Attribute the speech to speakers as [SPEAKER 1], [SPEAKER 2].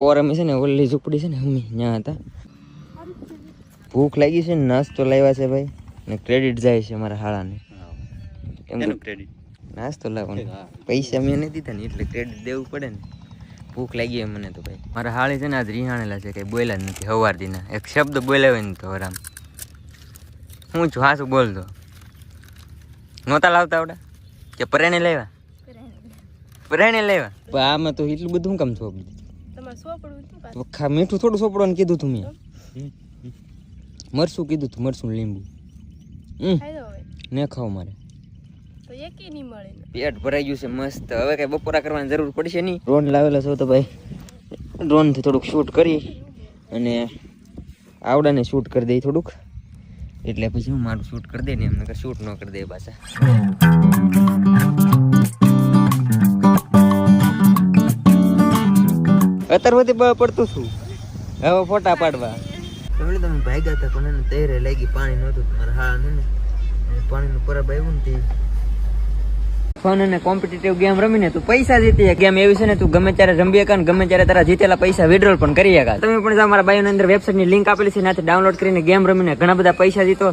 [SPEAKER 1] ઓર અમે છે ને ઓલી ઝૂંપડી છે ને અમે ત્યાં હતા. ભૂખ લાગી છે ને નાસ્તો લાવ્યા છે ભાઈ ને ક્રેડિટ જાય છે અમારા હાળાને. એનું ક્રેડિટ નાસ્તો લાવવાનો પૈસા મેં નથી દીધા ને એટલે ક્રેડિટ દેવું પડે ને. ભૂખ લાગી એમ મને તો ભાઈ. મારા હાળી છે ને આજ રિહાણેલા છે, કઈ બોલ્યા જ નથી હવાર દીના. એક શબ્દ બોલ્યા હોય ને તો આરામ હું છું હાસું બોલતો. નહોતા લાવતા આવડા કે પરેણે લેવા? પરેણે લેવા. પણ આમાં તો એટલું બધું શું કામ થોપ દીધું? મીઠું થોડું સોપડવાનું કીધું તું મેં. મરસું કીધું તું, મરસું લીંબુ ને ખાવ મારે. પેટ ભરાઈ ગયું છે મસ્ત. હવે કઈ બપોરા કરવાની જરૂર પડશે નહીં. ડ્રોન લાવેલો છો તો ભાઈ ડ્રોન થી થોડુંક શૂટ કરી અને આવડાને શૂટ કરી દઈ થોડુંક, એટલે પછી હું મારું શૂટ કરી દે ને એમને શૂટ ન કરી દે પાછા. અત્યારે પડતું છું હવે ફોટા પાડવા. તમે ભાગ્યા હતા પણ એને તૈરે લાગી, પાણી નહોતું મારા હાળ ને પાણીનું પરબ આવ્યું ને ફન અને કોમ્પિટિટિવ ગેમ રમીને તું પૈસા જીતી. ગેમ એવી છે ને તું ગમે ત્યારે રમી શકા ને ગમે ત્યારે તારા જીતેલા પૈસા વિડ્રોલ પણ કરી શકા. તમે પણ મારા બાયોની અંદર વેબસાઇટની લિંક આપેલી છે, ત્યાંથી ડાઉનલોડ કરીને ગેમ રમીને ઘણા બધા પૈસા જીતો.